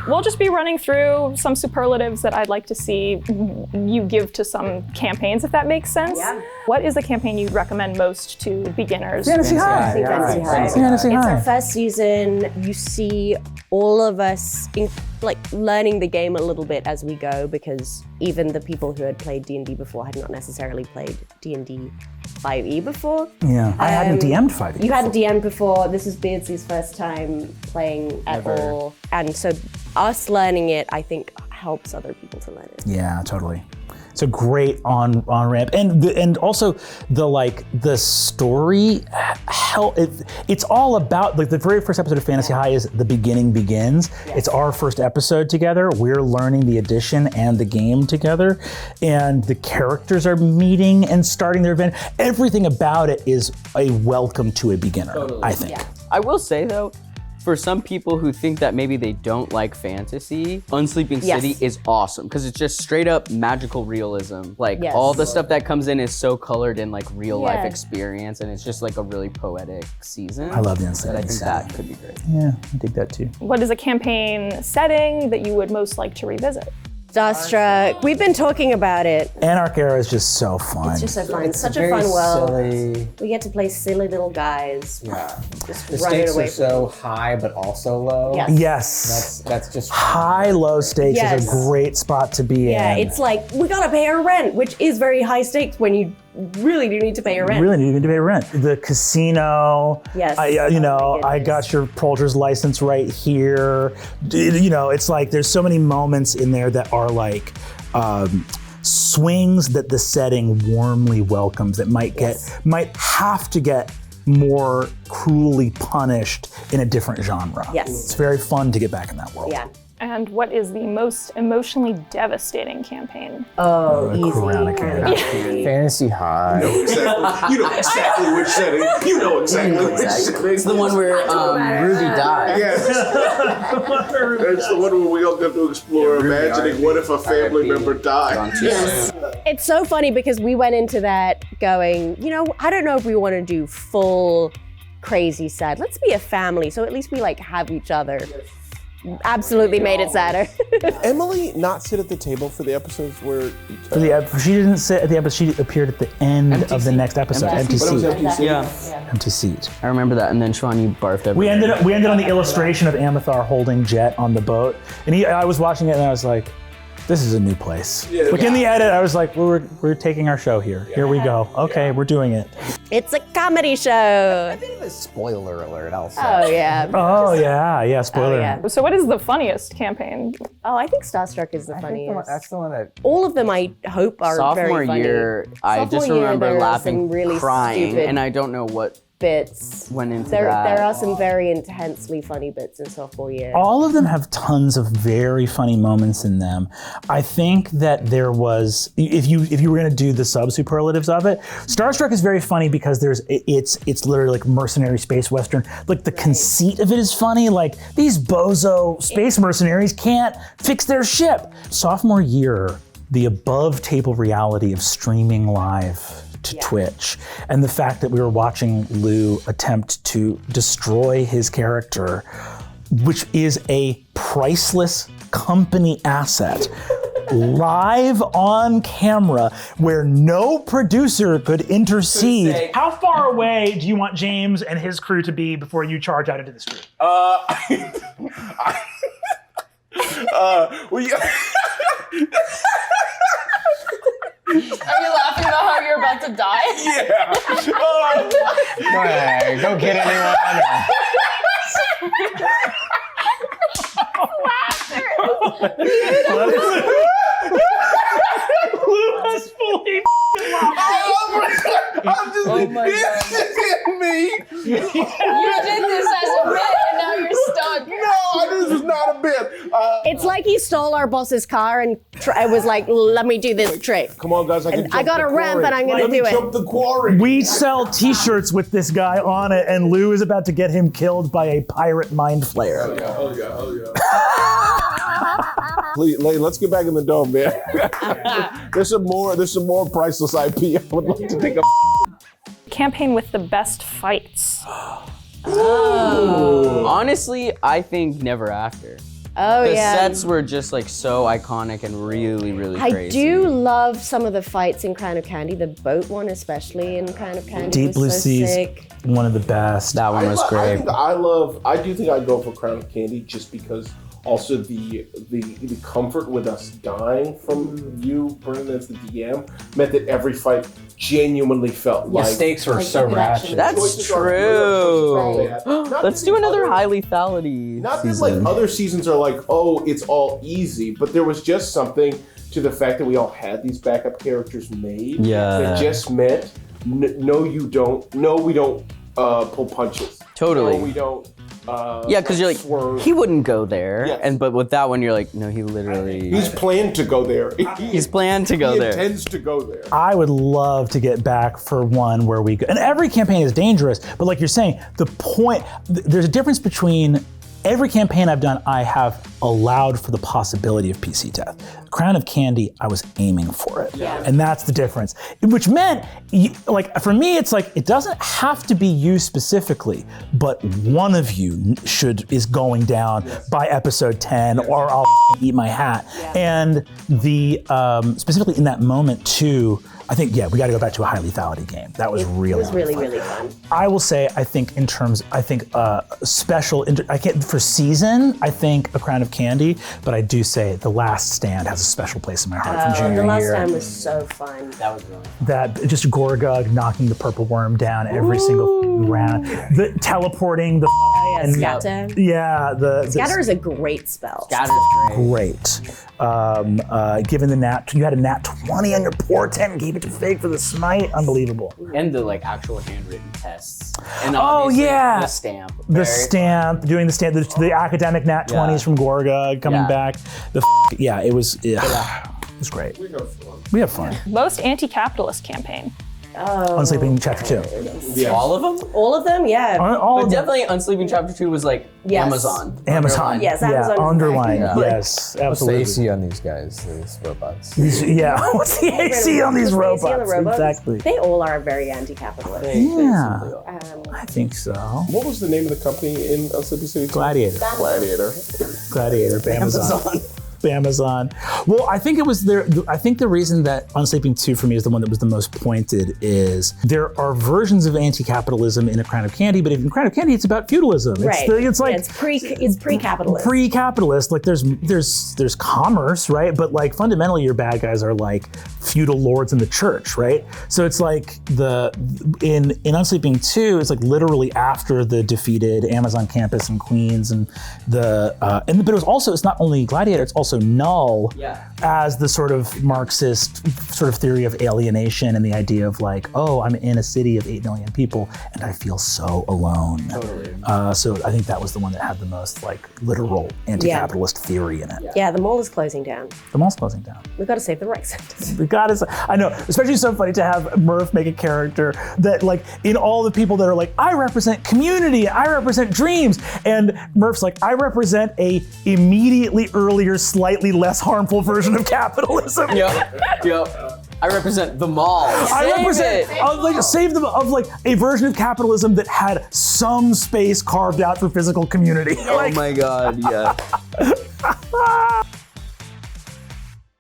we'll just be running through some superlatives that I'd like to see you give to some campaigns, if that makes sense. Yeah. What is the campaign you'd recommend most to beginners? Fantasy High. It's our first season. You see all of us learning the game a little bit as we go, because even the people who had played D&D before had not necessarily played D&D 5e before. Yeah, I hadn't DM'd 5e. You hadn't DM'd before. This is Beardsley's first time playing at all. And so us learning it, I think, helps other people to learn it. Yeah, totally. It's a great on ramp, and also the story. It's all about the very first episode of Fantasy High is the beginning begins. Yes. It's our first episode together. We're learning the edition and the game together, and the characters are meeting and starting their event. Everything about it is a welcome to a beginner. Totally. I think. Yeah. I will say though, for some people who think that maybe they don't like fantasy, Unsleeping City is awesome because it's just straight up magical realism. All the stuff that comes in is so colored in real life experience, and it's just a really poetic season. I love the Unsleeping I think setting. that could be great. Yeah, I dig that too. What is a campaign setting that you would most like to revisit? Starstruck. We've been talking about it. Anarch Era is just so fun. It's just so fun. It's such a fun world. Silly. We get to play silly little guys. Yeah. Just The run it stakes away are so high but also low. Yes. Yes. That's just fun. High, low stakes is Yes. a great spot to be in. Yeah, it's we gotta pay our rent, which is very high stakes when you really do need to pay your rent. Really need to pay rent. The casino. Yes. I got your Polter's license right here. It's there's so many moments in there that are swings that the setting warmly welcomes that might have to get more cruelly punished in a different genre. Yes. It's very fun to get back in that world. Yeah. And what is the most emotionally devastating campaign? Oh, easy. Fantasy High. You know exactly which setting. You know exactly which setting. It's the one where Ruby died. Yes. That's the one where we all get to explore imagining what if a family member died. Yes. It's so funny because we went into that going, I don't know if we want to do full crazy sad. Let's be a family, so at least we have each other. Absolutely made it sadder. Emily not sit at the table for the episodes where She didn't sit at the episode. She appeared at the end of the next episode. Empty seat. Yeah. Empty seat. I remember that, and then Sean, you barfed everywhere. We ended on the illustration of Amithar holding Jet on the boat, and I was watching it and I was like, this is a new place. In the edit, I was like, we're taking our show here. Here we go. Okay, we're doing it. It's a comedy show. A bit of a spoiler alert, I'll say. Oh, yeah. Oh, yeah, spoiler. Oh, yeah. So what is the funniest campaign? Oh, I think Starstruck is the funniest. That's the one that... All of them, I hope, are very funny. Sophomore year, I just remember there are laughing, some really crying, stupid and I don't know what bits went into there that. are some very intensely funny bits in sophomore year. All of them have tons of very funny moments in them. I think that there was, if you were going to do the sub-superlatives of it, Starstruck is very funny because it's literally mercenary space western. The conceit of it is funny. These bozo space mercenaries can't fix their ship. Sophomore year, the above table reality of streaming live to Twitch, and the fact that we were watching Lou attempt to destroy his character, which is a priceless company asset, live on camera, where no producer could intercede. How far away do you want James and his crew to be before you charge out into the street? Are you laughing about how you're about to die? Yeah. Go ahead, go get anyone. Lou has fully I'm just this is me. You did this as a bit and now you're stuck. No, this is not a bit. It's like he stole our boss's car and was like, let me do this trick. Come on, guys. I got a ramp and I'm going to do it. Jump the quarry. We sell t-shirts with this guy on it, and Lou is about to get him killed by a pirate mind flayer. Oh yeah. Please, let's get back in the dome, man. There's some more priceless IP I would like to take a Campaign with the best fights. Honestly, I think Never After. Oh, The yeah. sets were just like so iconic and really, really I crazy. do love some of the fights in Crown of Candy. The boat one, especially in Crown of Candy, Deep was Blue so Seas, sick. one of the best. That one was great. I do think I'd go for Crown of Candy just because also the comfort with us dying from you, Brennan, as the DM, meant that every fight genuinely felt The like stakes were like so you could actually- ratchet. choices That's are good, true. choices are bad. Not Let's that do the another other- high lethality Not that season. like other seasons are like, oh, it's all easy, but there was just something to the fact that we all had these backup characters made. Yeah. That just meant no, you don't. No, we don't pull punches. Totally. No, we don't. Yeah, because you're like, swerve. he wouldn't go there. Yes. But with that one, you're like, no, he literally. He's planned to go there. He's planned to go he there. intends to go there. I would love to get back for one where we go, and every campaign is dangerous, but like you're saying, the point, there's a difference between every campaign I've done, I have allowed for the possibility of PC death. Crown of Candy, I was aiming for it. Yeah. And that's the difference. Which meant, like, for me, it's like, it doesn't have to be you specifically, but one of you is going down by episode 10, or I'll eat my hat. And the, specifically in that moment too, I think, yeah, we got to go back to a high lethality game. That was really fun. I will say, I think in terms, I can't, for season, I think A Crown of Candy, but I do say The Last Stand has a special place in my heart from junior The Last year. Stand was so fun. That was really fun. That, just Gorgug knocking the purple worm down every single round. The teleporting, the Yeah, Scatter. yeah, Scatter is a great spell. Scatter's great. great. Given the you had a nat 20 on your portent and gave it to Fake for the smite. Unbelievable. And the like actual handwritten tests. And Oh, obviously, yeah. the stamp. The Very stamp, doing the stamp, the academic nat 20s from Gorgug coming Yeah. back. It was great. We have fun. Most anti-capitalist campaign. Unsleeping Chapter 2. All of them? All of them, yeah. All But of them. definitely Unsleeping Chapter 2 was like Yes. Amazon. Amazon. Yes, yeah, Amazon. underline. Yeah. Yes, What's the absolutely. AC on these guys, these robots? Yeah, what's the AC on these What's the AC on the robots? Exactly. They all are very anti-capitalist. Yeah, I think so. What was the name of the company in Sleepy City? Gladiator. Gladiator. Amazon. Amazon. Well, I think it was there. I think the reason that Unsleeping 2 for me is the one that was the most pointed is there are versions of anti-capitalism in A Crown of Candy, but in Crown of Candy, it's about feudalism. Right. It's like it's pre-capitalist. Pre-capitalist. Like there's commerce, right? But like fundamentally, your bad guys are like feudal lords in the church, right? So it's like in Unsleeping 2, it's like literally after the defeated Amazon campus in Queens and but it was also, it's not only Gladiator, it's also Null as the sort of Marxist sort of theory of alienation and the idea of like, oh, I'm in a city of 8 million people and I feel so alone. Totally. So I think that was the one that had the most like literal anti-capitalist theory in it. Yeah, the mall is closing down. The mall's closing down. We've got to save the rec centers. We got to, I know, especially so funny to have Murph make a character that like in all the people that are like, I represent community, I represent dreams. And Murph's like, I represent a immediately earlier, slightly less harmful version of capitalism. Yep. I represent the mall. I represent save them of like a version of capitalism that had some space carved out for physical community. Oh my god, yeah.